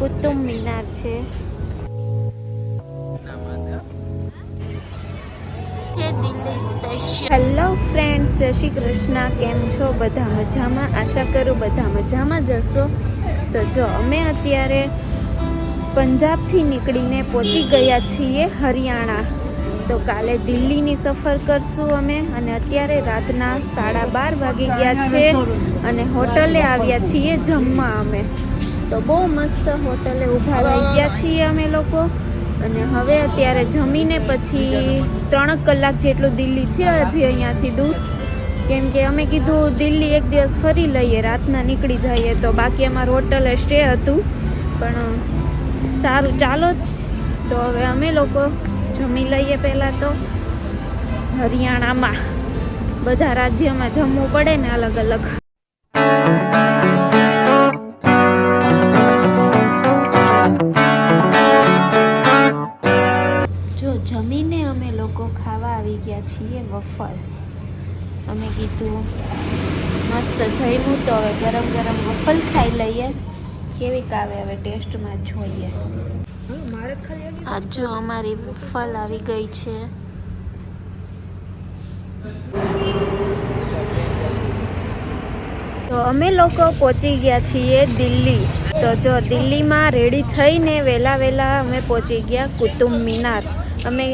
કુતુબ મિનાર છે. Hello friends, જય શ્રી કૃષ્ણ. કેમ છો? બધા મજામાં? આશા કરું બધા મજામાં જ હશો. તો જો અમે અત્યારે પંજાબથી નીકળીને પહોંચી ગયા છીએ હરિયાણા. તો કાલે દિલ્હીની સફર કરશું અમે, અને અત્યારે રાતના 12:30 વાગી ગયા છે અને હોટલે આવ્યા છીએ જમવા અમે. તો બહુ મસ્ત હોટલે ઊભા રહી ગયા છીએ અમે લોકો. અને હવે અત્યારે જમીને પછી 3 કલાક જેટલું દિલ્હી છે હજી અહીંયાથી દૂર. કેમ કે અમે કીધું દિલ્હી એક દિવસ ફરી લઈએ, રાતના નીકળી જઈએ. તો બાકી અમારું હોટલે સ્ટે હતું. પણ સારું, ચાલો તો હવે અમે લોકો જમી લઈએ. પહેલાં તો હરિયાણામાં બધા રાજ્યમાં જમવું પડે ને અલગ અલગ. જો જમીને અમે લોકો ખાવા આવી ગયા છીએ વફલ. અમે કીધું મસ્ત જમ્યું તો હવે ગરમ ગરમ વફલ ખાઈ લઈએ. કેવી આવે હવે ટેસ્ટમાં જોઈએ. આ જો અમારી વફલ આવી ગઈ છે. તો અમે લોકો પહોંચી ગયા છીએ દિલ્હી. તો જો દિલ્હીમાં રેડી થઈને વહેલા અમે પહોંચી ગયા કુતુબ મિનાર. અમે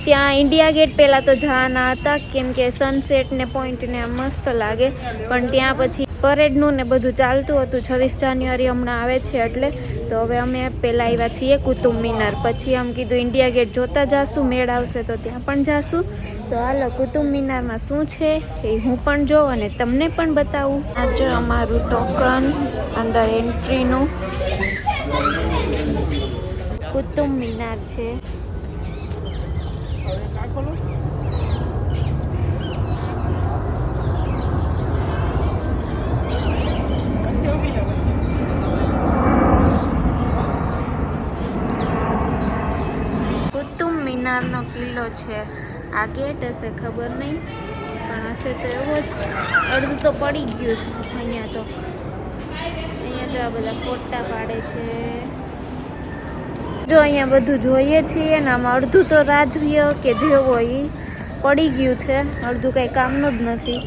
ત્યાં ઇન્ડિયા ગેટ પહેલાં તો જવાના હતા, કેમ કે સનસેટ ને પોઈન્ટ ને મસ્ત લાગે. પણ ત્યાં પછી પરેડનું ને બધું ચાલતું હતું. 26 જાન્યુઆરી હમણાં આવે છે એટલે. તો હવે અમે પહેલાં આવ્યા છીએ કુતુબ મિનાર. પછી આમ કીધું ઇન્ડિયા ગેટ જોતા જાશું, મેળ આવશે તો ત્યાં પણ જાશું. તો હાલો કુતુબ મિનારમાં શું છે એ હું પણ જોઉં અને તમને પણ બતાવું. આ જો અમારું ટોકન અંદર એન્ટ્રીનું. કુતુબ મિનાર છે. કુતુબ મિનારનો કિલ્લો છે. આ ગેટ હશે, ખબર નહીં, પણ હશે તો એવો જ. અડધું તો પડી ગયું છે અહીંયા તો. અહીંયા તો આ બધા ફોટા પાડે છે. જો અહીંયા બધું જોઈએ છીએ ને, આમાં અડધું તો રાજવીય કે જેવો એ પડી ગયું છે. અડધું કંઈ કામનું જ નથી.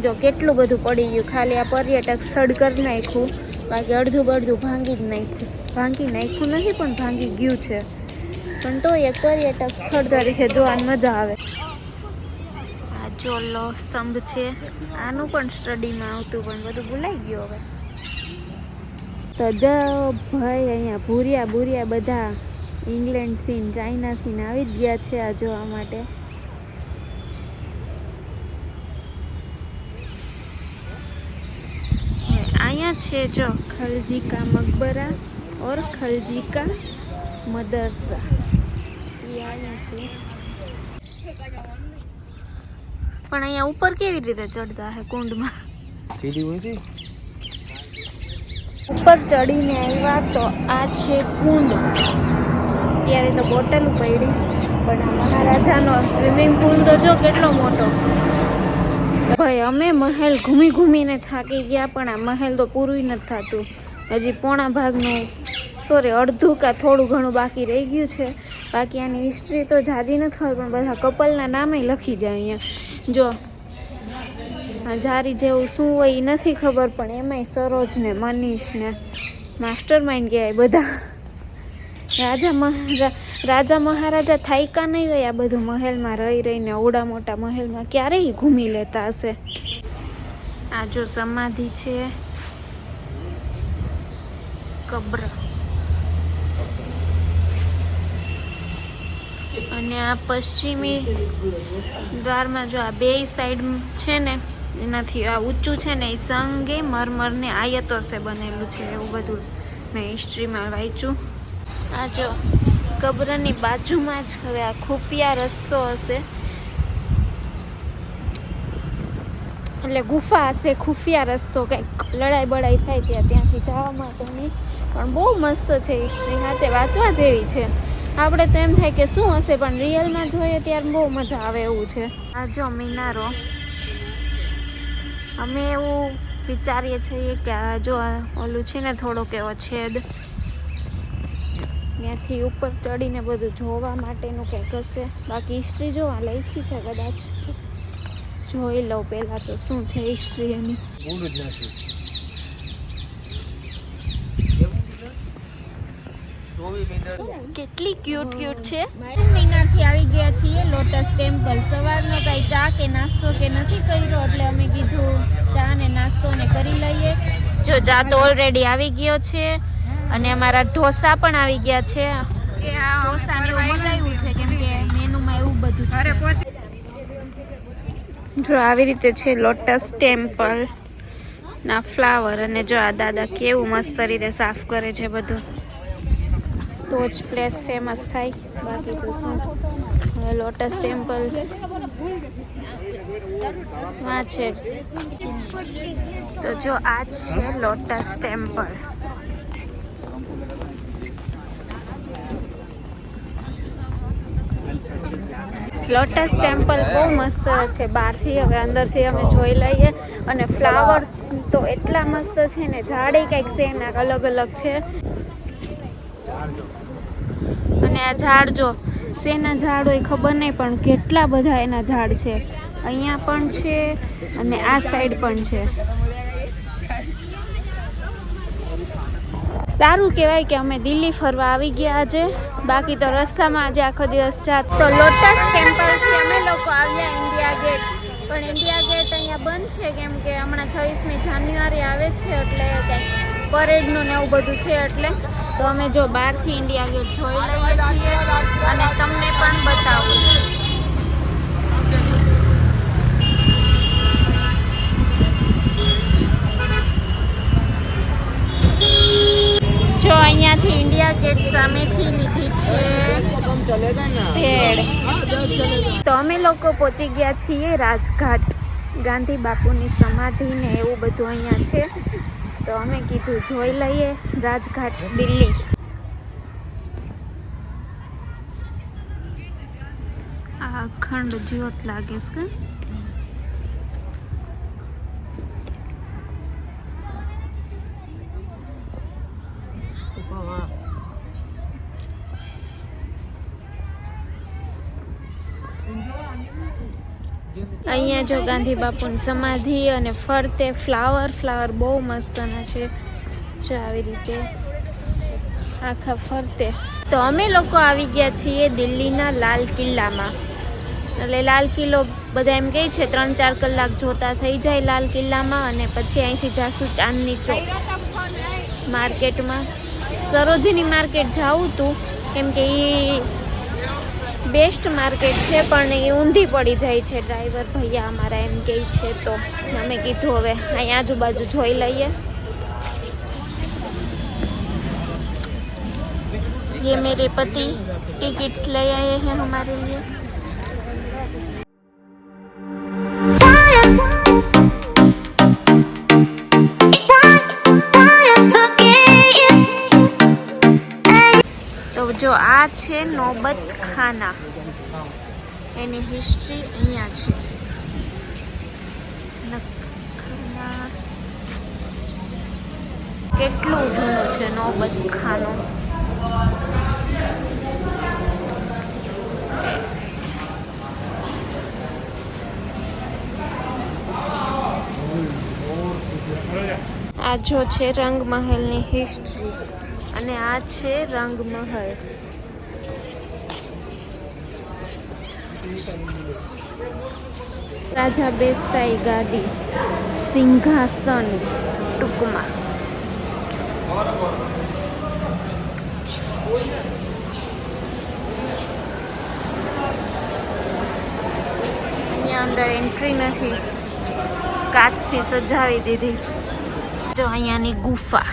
જો કેટલું બધું પડી ગયું. ખાલી આ પર્યટક સ્થળ કરી નાખ્યું, બાકી અડધું ભાંગી જ નાખ્યું. ભાંગી નાખ્યું નથી પણ ભાંગી ગયું છે. પણ તો એક પર્યટક સ્થળ તરીકે જોવાની મજા આવે. આ જો લો સ્તંભ છે. આનું પણ સ્ટડીમાં આવતું, પણ બધું ભૂલાઈ ગયું હવે. તો જો ભાઈ અહીંયા ભૂરિયા બધા ઇંગ્લેન્ડથી ને ચાઇનાથી ને આવી જ ગયા છે આ જોવા માટે. અહીંયા છે જો ખલજી કા મકબરા ઓર ખલજી કા મદરસા. પણ અહીંયા ઉપર કેવી રીતે ચડતા હે કુંડમાં? ઉપર ચડીને આવ્યા તો આ છે કુંડ. ત્યારે તો બોટલ પડી, પણ આ મહારાજાનો સ્વિમિંગ પુલ તો જો કેટલો મોટો. ભાઈ અમે મહેલ ઘૂમીને થાકી ગયા, પણ આ મહેલ તો પૂરું નથી થતું. હજી પોણા ભાગનું, સોરી અડધું કા થોડું ઘણું બાકી રહી ગયું છે. બાકી આની હિસ્ટ્રી તો જાજી નથી ખબર, પણ બધા કપલના નામે લખી જાય અહીંયા. જો જારી જેવું શું હોય એ નથી ખબર, પણ એમાંય સરોજ ને મનીષ ને માસ્ટર માઇન્ડ કહેવાય બધા. રાજા મહારાજા થાયકા નહીં હોય આ બધું મહેલમાં રહીને, ઓડા મોટા મહેલમાં ક્યારેય ઘૂમી લેતા હશે. આ જો સમાધિ છે, કબ્ર. અને આ પશ્ચિમી દ્વારમાં જો આ બે સાઈડ છે ને, એનાથી આ ઊંચું છે ને, એ સંગે મરમરને આયતો સે બનેલું છે. એવું બધું મેં હિસ્ટ્રીમાં વાંચ્યું. આ જો કબ્રની બાજુમાં જ હવે આ ખુફિયા રસ્તો હશે, એટલે ગુફા હશે, ખુફિયા રસ્તો. કંઈક લડાઈ બડાઈ થાય ત્યાંથી જવા માટેની. પણ બહુ મસ્ત છે હિસ્ટ્રી, હાથે વાંચવા જેવી છે. આપણે તો એમ થાય કે શું હશે, પણ રિયલમાં જોઈએ ત્યારે બહુ મજા આવે એવું છે. આ જો મિનારો. અમે એવું વિચારીએ છીએ કે આ જો ઓલું છે ને થોડોક એવો છેદ, ત્યાંથી ઉપર ચડીને બધું જોવા માટેનું કંઈક હશે. બાકી હિસ્ટ્રી જોવા લખી છે, કદાચ જોઈ લઉં પહેલાં તો શું છે હિસ્ટ્રી એની. કેટલી ક્યુટ ક્યુટ છે. મિનારથી આવી ગયા છીએ લોટસ ટેમ્પલ. સવારનો કાંઈ ચા કે નાસ્તો કે નથી કર્યો, એટલે અમે કીધું ચા ને નાસ્તો ને કરી લઈએ. જો ચા તો ઓલરેડી આવી ગયો છે અને અમારા ઢોસા પણ આવી ગયા છે. ઢોસાને એવું મંગાવ્યું છે કેમ કે મેનુમાં એવું બધું છે. જો આવી રીતે છે લોટસ ટેમ્પલ ના ફ્લાવર. અને જો આ દાદા કેવું મસ્ત રીતે સાફ કરે છે બધું, તો જ પ્લેસ ફેમસ થાય. બાકી તો શું. લોટસ ટેમ્પલ માં છે. તો જો આ છે લોટસ ટેમ્પલ. લોટસ ટેમ્પલ બહુ મસ્ત છે બહારથી. હવે અંદરથી અમે જોઈ લઈએ. અને ફ્લાવર તો એટલા મસ્ત છે ને, ઝાડે કંઈક સેમ અલગ અલગ છે. અને આ ઝાડ જો શેના ઝાડ હોય ખબર નહીં, પણ કેટલા બધા એના ઝાડ છે. અહીંયા પણ છે અને આ સાઈડ પણ છે. સારું કહેવાય કે અમે દિલ્હી ફરવા આવી ગયા આજે. બાકી તો રસ્તામાં આજે આખો દિવસ જાત. તો લોટસ ટેમ્પલથી અમે લોકો આવ્યા ઇન્ડિયા ગેટ. પણ ઇન્ડિયા ગેટ અહીંયા બંધ છે કેમ કે હમણાં 26મી જાન્યુઆરી આવે છે, એટલે કંઈક પરેડનું ને એવું બધું છે. એટલે તો અમે જો બહારથી ઇન્ડિયા ગેટ જોઈ લઈએ છીએ અને તમને પણ બતાવું. જો અહીંયાથી ઇન્ડિયા ગેટ સામેથી લીધી છે ભેળ. તો અમે લોકો પહોંચી ગયા છીએ રાજઘાટ. ગાંધી બાપુની સમાધિ ને એવું બધું અહીંયા છે. તો અમે કીધું જોઈ લઈએ રાજઘાટ દિલ્હી. આ અખંડ જ્યોત લાગે છે. અહીંયા જો ગાંધી બાપુની સમાધિ અને ફરતે ફ્લાવર બહુ મસ્તના છે. જો આવી રીતે આખા ફરતે. તો અમે લોકો આવી ગયા છીએ દિલ્હીના લાલ કિલ્લામાં. એટલે લાલ કિલ્લો બધા એમ કહે છે 3-4 કલાક જોતા થઈ જાય લાલ કિલ્લામાં. અને પછી અહીંથી જાશું ચાંદની ચોક માર્કેટમાં. સરોજની માર્કેટ જાવું હતું કેમ કે એ બેસ્ટ માર્કેટ છે, પણ એ ઊંધી પડી જાય છે. ડ્રાઈવર ભૈયા અમારા એમ કહે છે. તો અમે કીધું હવે અહીં આજુબાજુ જોઈ લઈએ. ये मेरे पति टिकट्स ले आए हैं हमारे लिए. તો જો આ છે નોબત ખાના. એની હિસ્ટ્રી અહીંયા છે. કેટલું જૂનું છે નોબત ખાનું. આ જો છે રંગમહલની હિસ્ટ્રી. અને આ છે રંગમહલ. રાજા બેસતા એ ગાદી, સિંહાસન ટૂંકમાં. અહીંયા અંદર એન્ટ્રી નથી, કાચથી સજાવી દીધી. જો અહીંયાની ગુફા.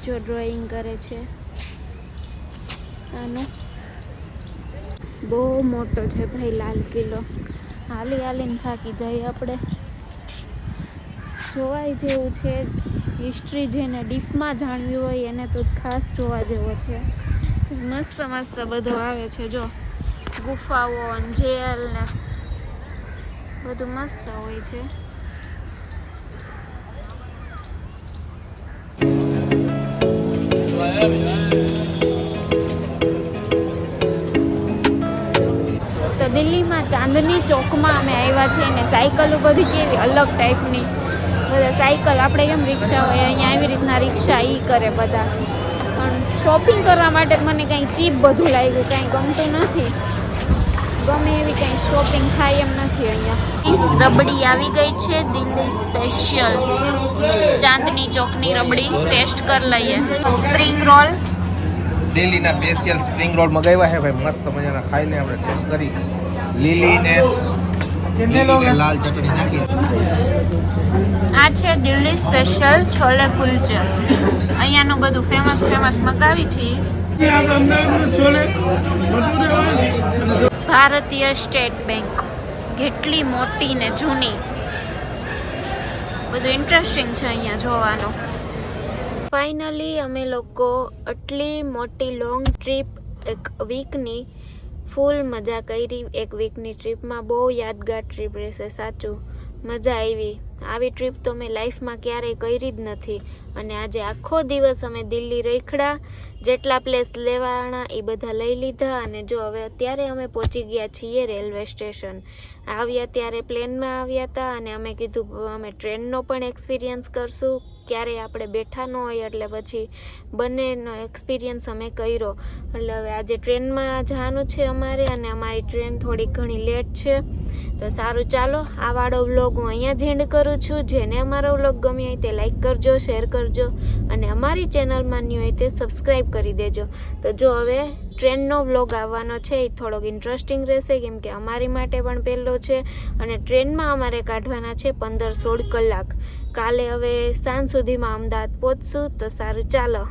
જો ડ્રોઈંગ કરે છે આનો. બહુ મોટો છે ભાઈ લાલ કિલ્લો. હાલીને થાકી જાય આપણે. જોવાય જેવું છે. હિસ્ટ્રી જેને ડીપમાં જાણવી હોય એને તો ખાસ જોવા જેવો છે. મસ્ત બધું આવે છે. જો ગુફાઓ, જેલ ને બધું મસ્ત હોય છે. તો દિલ્હીમાં ચાંદની ચોકમાં અમે આવ્યા છીએ ને સાયકલો બધી કેવી અલગ ટાઈપની, બધા સાયકલ આપણે કેમ રિક્ષા હોય અહીંયા આવી રીતના રિક્ષા ઈ કરે બધા. પણ શોપિંગ કરવા માટે મને કંઈ ચીપ બધું લાગ્યું, કાંઈ ગમતું નથી. ગમે એવી કંઈ શોપિંગ થાય એમ નથી અહીંયા. રબડી આવી ગઈ છે, દિલ્હી સ્પેશિયલ ચાંદની ચોકની રબડી. ટેસ્ટ કરી લઈએ. સ્પ્રિંગ રોલ, દિલ્હીના સ્પેશિયલ સ્પ્રિંગ રોલ મગાવ્યા છે ભાઈ, મસ્ત મજાના ખાઈને આપણે ટેસ્ટ કરી. લીલી ને લાલ ચટણી નાખી. આ છે દિલ્હી સ્પેશિયલ છોલે કુલચે. અહીંયાનું બધું ફેમસ મગાવી છે. ભારતીય સ્ટેટ બેંક કેટલી મોટી ને જૂની, બધું ઇન્ટરેસ્ટિંગ છે અહીંયા જોવાનું. ફાઇનલી અમે લોકો આટલી મોટી લોંગ ટ્રીપ, એક વીકની ફૂલ મજા કરી. એક વીકની ટ્રીપમાં બહુ યાદગાર ટ્રીપ રહેશે, સાચું મજા આવી. આવી ટ્રીપ તો મેં લાઈફમાં ક્યારેય કરી જ નથી. અને આજે આખો દિવસ અમે દિલ્હી રખડ્યા, જેટલા પ્લેસ લેવાના એ બધા લઈ લીધા. અને જો હવે અત્યારે અમે પહોંચી ગયા છીએ રેલવે સ્ટેશન. આવ્યા ત્યારે પ્લેનમાં આવ્યા હતા અને અમે કીધું અમે ટ્રેનનો પણ એક્સપિરિયન્સ કરશું. ક્યારેય આપણે બેઠા ન હોય એટલે પછી બંનેનો એક્સપિરિયન્સ અમે કર્યો. એટલે હવે આજે ટ્રેનમાં જવાનું છે અમારે, અને અમારી ટ્રેન થોડી ઘણી લેટ છે. તો સારું, ચાલો આ વાળો વ્લોગ હું અહીંયા જ એન્ડ કરું છું. જેને અમારો વ્લોગ ગમ્યો હોય તે લાઈક કરજો, શેર કરજો, અને અમારી ચેનલમાં ન્યૂ હોય તે સબસ્ક્રાઈબ કરી દેજો. તો જો હવે ટ્રેનનો વ્લોગ આવવાનો છે એ થોડોક ઇન્ટરેસ્ટિંગ રહેશે, કેમ કે અમારી માટે પણ પહેલો છે. અને ટ્રેનમાં અમારે કાઢવાના છે 15-16 કલાક. કાલે હવે સાંજ સુધીમાં અમદાવાદ પહોંચશું. તો સારું, ચાલો.